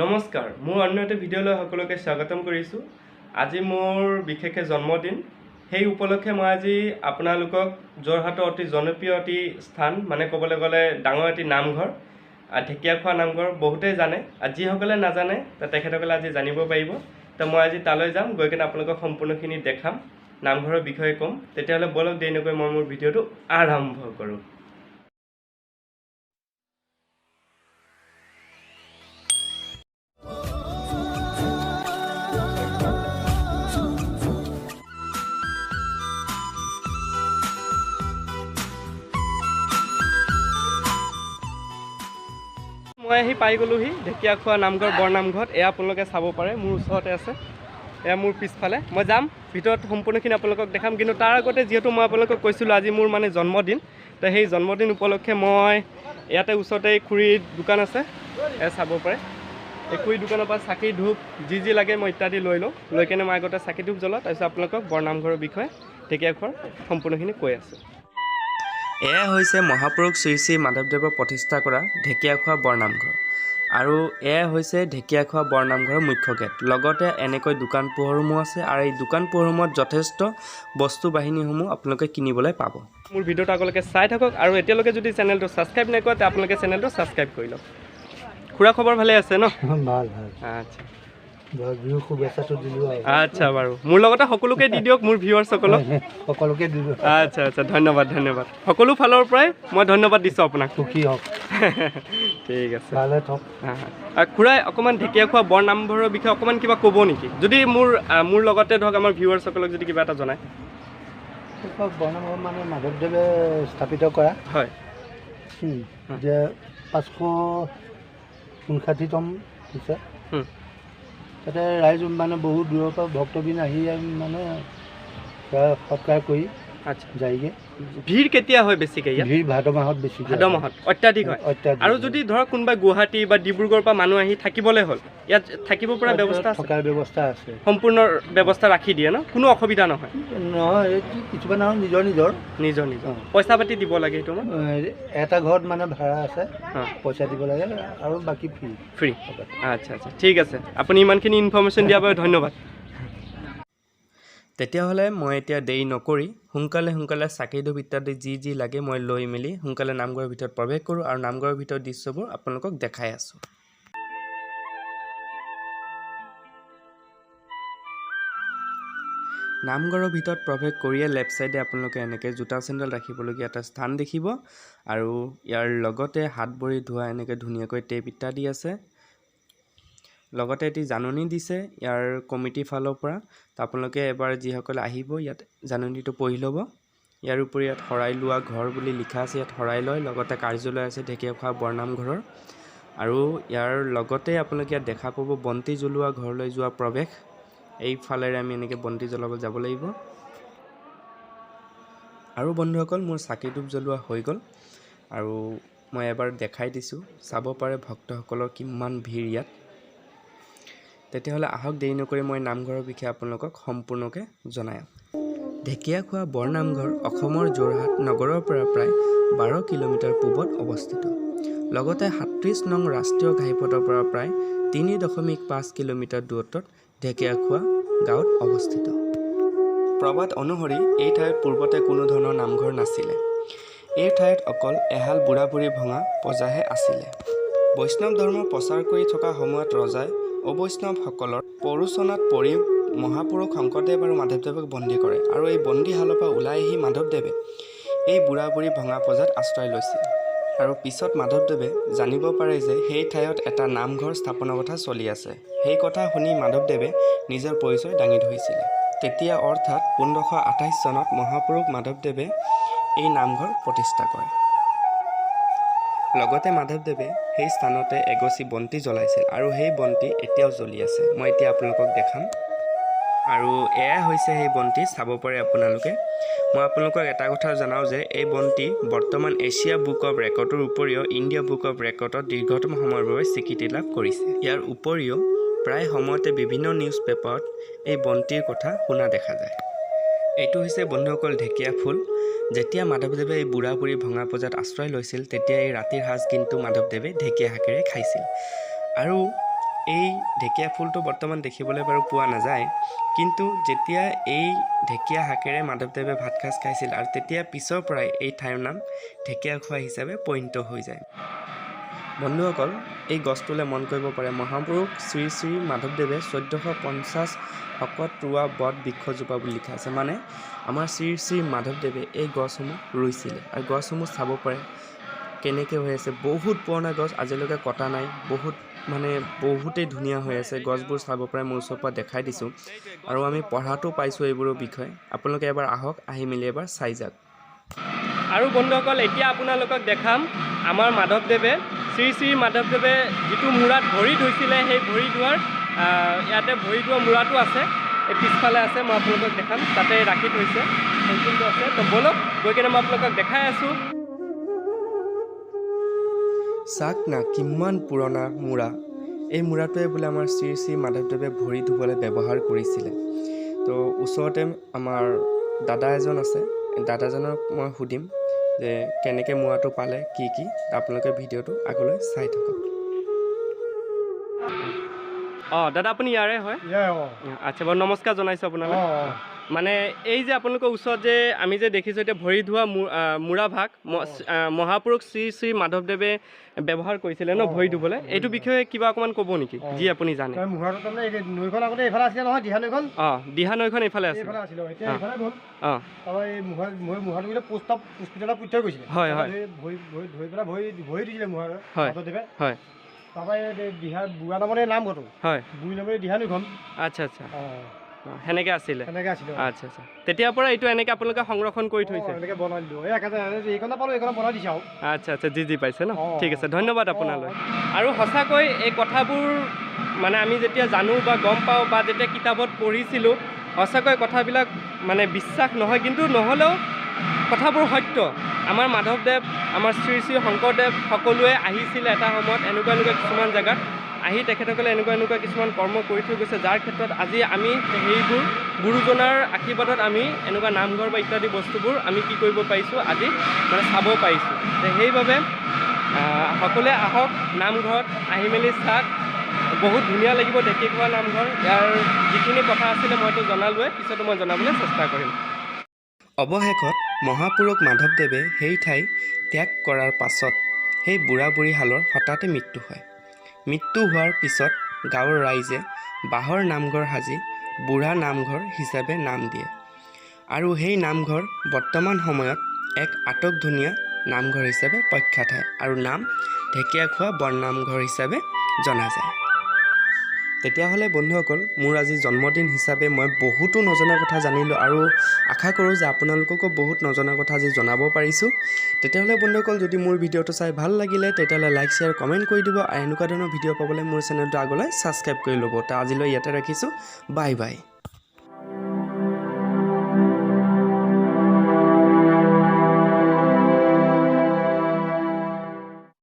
নমস্কাৰ, মোৰ অন্য এটা ভিডিঅ'লৈ সকলোকে স্বাগতম কৰিছোঁ। আজি মোৰ বিশেষকৈ জন্মদিন। সেই উপলক্ষে মই আজি আপোনালোকক যোৰহাটৰ অতি জনপ্ৰিয় অতি স্থান মানে ক'বলৈ গ'লে ডাঙৰ এটি নামঘৰ ঢেকীয়াখোৱা নামঘৰ বহুতেই জানে। যিসকলে নাজানে তেখেতসকলে আজি জানিব পাৰিব। তো মই আজি তালৈ যাম, গৈ কিনে আপোনালোকক সম্পূৰ্ণখিনি দেখাম, নামঘৰৰ বিষয়ে ক'ম। তেতিয়াহ'লে বলক দেৰি নকৰি মই মোৰ ভিডিঅ'টো আৰম্ভ কৰোঁ। মই আহি পাই গ'লোহি ঢেকীয়াখোৱা নামঘৰ বৰনামঘৰত। এয়া আপোনালোকে চাব পাৰে, মোৰ ওচৰতে আছে। এয়া মোৰ পিছফালে। মই যাম ভিতৰত, সম্পূৰ্ণখিনি আপোনালোকক দেখাম। কিন্তু তাৰ আগতে যিহেতু মই আপোনালোকক কৈছিলোঁ আজি মোৰ মানে জন্মদিন, তো সেই জন্মদিন উপলক্ষে মই ইয়াতে ওচৰতে খুৰীৰ দোকান আছে, এয়া চাব পাৰে। এই খুৰীৰ দোকানৰ পৰা চাকি ধূপ যি লাগে মই ইত্যাদি লৈ লওঁ। লৈ কিনে মই আগতে চাকি ধূপ জ্বলাওঁ, তাৰপিছত আপোনালোকক বৰনামঘৰৰ বিষয়ে ঢেকীয়াখোৱাৰ সম্পূৰ্ণখিনি কৈ আছোঁ। এয়া হৈছে মহাপুৰুষ শ্ৰী শ্ৰী মাধৱদেৱৰ প্ৰতিষ্ঠা কৰা ঢেকীয়াখোৱা বৰনামঘৰ, আৰু এয়া হৈছে ঢেকীয়াখোৱা বৰনামঘৰৰ মুখ্য গেট। লগতে এনেকৈ দোকান পোহাৰসমূহ আছে, আৰু এই দোকান পোহাৰসমূহত যথেষ্ট বস্তু বাহিনীসমূহ আপোনালোকে কিনিবলৈ পাব। মোৰ ভিডিঅ'টো আগলৈকে চাই থাকক, আৰু এতিয়ালৈকে যদি চেনেলটো ছাবস্ক্ৰাইব নাই কৰা, আপোনালোকে চেনেলটো ছাবস্ক্ৰাইব কৰি লওক। খুৰা খবৰ ভালে আছে ন? ভাল ভাল। আচ্ছা বিহু শুভেচ্ছাটো দিলোঁ আৰু। আচ্ছা বাৰু, মোৰ লগতে সকলোকে দি দিয়ক, মোৰ ভিউৱাৰ্ছসকলক। সকলোকে দিলোঁ। আচ্ছা আচ্ছা, ধন্যবাদ ধন্যবাদ। সকলো ফালৰ পৰাই মই ধন্যবাদ দিছোঁ আপোনাক। সুখী হওক। ঠিক আছে, ভালে থওক। খুৰাই অকণমান ঢেকীয়াখোৱা বৰনামঘৰৰ বিষয়ে অকণমান কিবা ক'ব নেকি? যদি মোৰ লগতে ধৰক আমাৰ ভিউৱাৰ্ছসকলক যদি কিবা এটা জনায়। বৰনামঘৰ মানে মাধৱদেৱে স্থাপিত কৰা। হয়। যে 559তম হৈছে। তাতে ৰাইজ মানে বহুত দূৰৰ পৰা ভক্তবিন আহি মানে সৎকাৰ কৰি আচ্ছা যায়গৈ। ভিৰ কেতিয়া হয় বেছিকৈ ইয়াত? ভিৰ ভাদ মাহত বেছি। ভাদ মাহত অত্যাধিক হয়। আৰু যদি ধৰক কোনোবা গুৱাহাটী বা ডিব্ৰুগড়ৰ পৰা মানুহ আহি থাকিবলৈ হ'ল, ইয়াত থাকিব পৰা ব্যৱস্থা আছে? থকাৰ ব্যৱস্থা আছে, সম্পূৰ্ণ ব্যৱস্থা ৰাখি দিয়ে ন? কোনো অসুবিধা নহয়? নহয়, কিছুমান আৰু নিজৰ নিজৰ পইচা পাতি দিব লাগে সেইটো? এটা ঘৰত মানে ভাড়া আছে, পইচা দিব লাগে, আৰু বাকী ফ্ৰী। আচ্ছা আচ্ছা, ঠিক আছে। আপুনি ইমানখিনি ইনফৰ্মেশ্যন দিয়াৰ বাবে ধন্যবাদ। তেতিয়াহ'লে মই এতিয়া দেৰি নকৰি সোনকালে চাকি ধূপ ইত্যাদি যি লাগে মই লৈ মেলি সোনকালে নামঘৰৰ ভিতৰত প্ৰৱেশ কৰোঁ, আৰু নামঘৰৰ ভিতৰৰ দৃশ্যবোৰ আপোনালোকক দেখাই আছোঁ। নামঘৰৰ ভিতৰত প্ৰৱেশ কৰিয়ে লেফ্ট ছাইডে আপোনালোকে এনেকৈ জোতা চেণ্ডেল ৰাখিবলগীয়া এটা স্থান দেখিব, আৰু ইয়াৰ লগতে হাত ভৰি ধোৱা এনেকৈ ধুনীয়াকৈ টেপ ইত্যাদি আছে। লগতে এটি জাননী দিছে ইয়াৰ কমিটিৰ ফালৰ পৰা। আপোনালোকে এবাৰ যিসকলে আহিব ইয়াত জাননীটো পঢ়ি ল'ব। ইয়াৰ উপৰি ইয়াত শৰাই লোৱা ঘৰ বুলি লিখা আছে, ইয়াত শৰাই লয়। লগতে কাৰ্যালয় আছে ঢেকীয়াখোৱা বৰনামঘৰৰ, আৰু ইয়াৰ লগতে আপোনালোকে ইয়াত দেখা পাব বন্তি জ্বলোৱা ঘৰলৈ যোৱা প্ৰৱেশ। এইফালেৰে আমি এনেকৈ বন্তি জ্বলাব যাব লাগিব। আৰু বন্ধুসকল, মোৰ চাকি ধূপ জ্বলোৱা হৈ গ'ল, আৰু মই এবাৰ দেখাই দিছোঁ, চাব পাৰে ভক্তসকলৰ কিমান ভিৰ ইয়াত। তেতিয়াহ'লে আহক দেৰি নকৰি মই নামঘৰৰ বিষয়ে আপোনালোকক সম্পূৰ্ণকৈ জনাই। ঢেকীয়াখোৱা বৰনামঘৰ অসমৰ যোৰহাট নগৰৰ পৰা প্ৰায় 12 কিলোমিটাৰ পূবত অৱস্থিত। লগতে 37 নং ৰাষ্ট্ৰীয় ঘাইপথৰ পৰা প্ৰায় 3.5 কিলোমিটাৰ দূৰত্বত ঢেকীয়াখোৱা গাঁৱত অৱস্থিত। প্ৰবাদ অনুসৰি এই ঠাইত পূৰ্বতে কোনো ধৰণৰ নামঘৰ নাছিলে। এই ঠাইত অকল এহাল বুঢ়া বুঢ়ী ভঙা প্ৰজাহে আছিলে। বৈষ্ণৱ ধৰ্ম প্ৰচাৰ কৰি থকা সময়ত ৰজাই অবৈষ্ণৱসকলৰ প্ৰৰোচনাত পৰি মহাপুৰুষ শংকৰদেৱ আৰু মাধৱদেৱক বন্দী কৰে, আৰু এই বন্দীশালৰ পৰা ওলাই আহি মাধৱদেৱে এই বুঢ়া বুঢ়ী ভঙা প্ৰজাত আশ্ৰয় লৈছিল। আৰু পিছত মাধৱদেৱে জানিব পাৰে যে সেই ঠাইত এটা নামঘৰ স্থাপনৰ কথা চলি আছে। সেই কথা শুনি মাধৱদেৱে নিজৰ পৰিচয় দাঙি ধৰিছিলে। তেতিয়া অৰ্থাৎ 1528 চনত মহাপুৰুষ মাধৱদেৱে এই নামঘৰ প্ৰতিষ্ঠা কৰে। লগতে মাধৱদেৱে সেই স্থানতে এগছি বন্তি জ্বলাইছিল, আৰু সেই বন্তি এতিয়াও জ্বলি আছে। মই এতিয়া আপোনালোকক দেখাম, আৰু এয়া হৈছে সেই বন্তি, চাব পাৰে আপোনালোকে। মই আপোনালোকক এটা কথা জনাওঁ যে এই বন্তি বৰ্তমান এছিয়া বুক অৱ ৰেকৰ্ডৰ উপৰিও ইণ্ডিয়া বুক অৱ ৰেকৰ্ডত দীৰ্ঘতম সময়ৰ বাবে স্বীকৃতি লাভ কৰিছে। ইয়াৰ উপৰিও প্ৰায় সময়তে বিভিন্ন নিউজ পেপাৰত এই বন্তিৰ কথা শুনা দেখা যায়। এইটো হৈছে বন্ধুসকল ঢেকীয়া ফুল। যেতিয়া মাধৱদেৱে এই বুঢ়া বুঢ়ী ভঙা প্ৰজাত আশ্ৰয় লৈছিল, তেতিয়া এই ৰাতিৰ সাজ কিন্তু মাধৱদেৱে ঢেকীয়া শাকেৰে খাইছিল। আৰু এই ঢেকীয়া ফুলটো বৰ্তমান দেখিবলৈ বাৰু পোৱা নাযায়, কিন্তু যেতিয়া এই ঢেকীয়া শাকেৰে মাধৱদেৱে ভাত সাজ খাইছিল আৰু তেতিয়া পিছৰ পৰাই এই ঠাইৰ নাম ঢেকীয়াখোৱা হিচাপে পৰিণত হৈ যায়। বন্ধুসকল, এই গছটোলৈ মন কৰিব পাৰে মহাপুৰুষ শ্ৰী শ্ৰী মাধৱদেৱে 1450 শকত ৰোৱা বট বৃক্ষজোপা বুলি লিখা আছে। মানে আমাৰ শ্ৰী শ্ৰী মাধৱদেৱে এই গছসমূহ ৰুইছিলে আৰু গছসমূহ চাব পাৰে কেনেকৈ হৈ আছে। বহুত পুৰণা গছ, আজিলৈকে কটা নাই, বহুতেই ধুনীয়া হৈ আছে। গছবোৰ চাব পাৰে, মোৰ ওচৰৰ পৰা দেখাই দিছোঁ আৰু আমি পঢ়াটো পাইছোঁ এইবোৰৰ বিষয়ে। আপোনালোকে এবাৰ আহক, আহি মেলি এবাৰ চাই যাওক। আৰু বন্ধুসকল, এতিয়া আপোনালোকক দেখাম আমাৰ মাধৱদেৱে শ্ৰী শ্ৰী মাধৱদেৱে যিটো মূৰাত ভৰি ধুইছিলে, সেই ভৰি ধোৱাৰ ইয়াতে ভৰি ধোৱা মূৰাটো আছে, এই পিছফালে আছে। মই আপোনালোকক দেখাম, তাতে ৰাখি থৈছে সেইখিনিটো আছে। তো বলক গৈ কিনে মই আপোনালোকক দেখাই আছোঁ। চাওক না কিমান পুৰণা মূৰা। এই মূৰাটোৱে বোলে আমাৰ শ্ৰী শ্ৰী মাধৱদেৱে ভৰি ধুবলৈ ব্যৱহাৰ কৰিছিলে। তো ওচৰতে আমাৰ দাদা এজন আছে, দাদাজনক মই সুধিম যে কেনেকৈ মূৰাটো পালে, কি আপোনালোকে ভিডিঅ'টো আগলৈ চাই থাকক। দাদা আপুনি ইয়াৰে হয়? আচ্ছা, বাৰু নমস্কাৰ জনাইছোঁ আপোনালৈ। মানে এই যে আপোনালোকৰ ওচৰত যে আমি যে দেখিছোঁ এতিয়া ভৰি ধোৱা মূৰা ভাগ মহাপুৰুষ শ্ৰী শ্ৰী মাধৱদেৱে ব্যৱহাৰ কৰিছিলে ন ভৰি ধুবলৈ, এইটো বিষয়ে কিবা অকণমান ক'ব নেকি যি আপুনি জানে? নৈখন আগতে এইফালে আছিলে নহয়, দিহা নৈখন। দিহা নৈখন এইফালে আছে। হয় হয় হয়। তাৰপৰা দিহা বুঢ়া নামতে নামঘৰটো, হয়, বুঢ়ী নামতে দিহা নৈখন। আচ্ছা আচ্ছা, সেনেকৈ আছিলে। আচ্ছা আচ্ছা, তেতিয়াৰ পৰা এইটো এনেকৈ আপোনালোকে সংৰক্ষণ কৰি থৈছে? এনেকৈ বনাই দিলোঁ, এইখনে পালোঁ, এইখনে বনাই দিছে আৰু। আচ্ছা আচ্ছা, জি পাইছে ন, ঠিক আছে, ধন্যবাদ আপোনালৈ। আৰু সঁচাকৈ এই কথাবোৰ মানে আমি যেতিয়া জানো বা গম পাওঁ বা যেতিয়া কিতাপত পঢ়িছিলোঁ, সঁচাকৈ কথাবিলাক মানে বিশ্বাস নহয়, কিন্তু নহ'লেও কথাবোৰ সত্য। আমাৰ মাধৱদেৱ, আমাৰ শ্ৰী শ্ৰী শংকৰদেৱ সকলোৱে আহিছিলে এটা সময়ত এনেকুৱা কিছুমান জেগাত আহি তেখেতসকলে এনেকুৱা কিছুমান কৰ্ম কৰি থৈ গৈছে, যাৰ ক্ষেত্ৰত আজি আমি সেইবোৰ গুৰুজনাৰ আশীৰ্বাদত আমি এনেকুৱা নামঘৰ বা ইত্যাদি বস্তুবোৰ আমি কি কৰিব পাৰিছোঁ, আজি মানে চাব পাৰিছোঁ। সেইবাবে সকলোৱে আহক নামঘৰত, আহি মেলি চাওক, বহুত ধুনীয়া লাগিব ঢেকীয়াখোৱা নামঘৰ। ইয়াৰ যিখিনি কথা আছিলে মইতো জনালোৱে, পিছতো মই জনাবলৈ চেষ্টা কৰিম। অৱশেষত মহাপুৰুষ মাধৱদেৱে সেই ঠাই ত্যাগ কৰাৰ পাছত সেই বুঢ়া বুঢ়ীহালৰ হঠাতে মৃত্যু হয়। মৃত্যু হোৱাৰ পিছত গাঁৱৰ ৰাইজে বাঁহৰ নামঘৰ সাজি বুঢ়া নামঘৰ হিচাপে নাম দিয়ে আৰু সেই নামঘৰ বৰ্তমান সময়ত এক আটকধুনীয়া নামঘৰ হিচাপে প্ৰখ্যাত হয় আৰু নাম ঢেকীয়াখোৱা বৰনামঘৰ হিচাপে জনা যায়। তেতিয়াহ'লে বন্ধুসকল, মোৰ আজি জন্মদিন হিচাপে মই বহুতো নজনা কথা জানিলোঁ আৰু আশা কৰোঁ যে আপোনালোককো বহুত নজনা কথা আজি জনাব পাৰিছোঁ। তেতিয়াহ'লে বন্ধুসকল, যদি মোৰ ভিডিঅ'টো চাই ভাল লাগিলে তেতিয়াহ'লে লাইক, শ্বেয়াৰ, কমেণ্ট কৰি দিব আৰু এনেকুৱা ধৰণৰ ভিডিঅ' পাবলৈ মোৰ চেনেলটো আগলৈ ছাবস্ক্ৰাইব কৰি ল'ব। আজিলৈ ইয়াতে ৰাখিছোঁ, বাই বাই।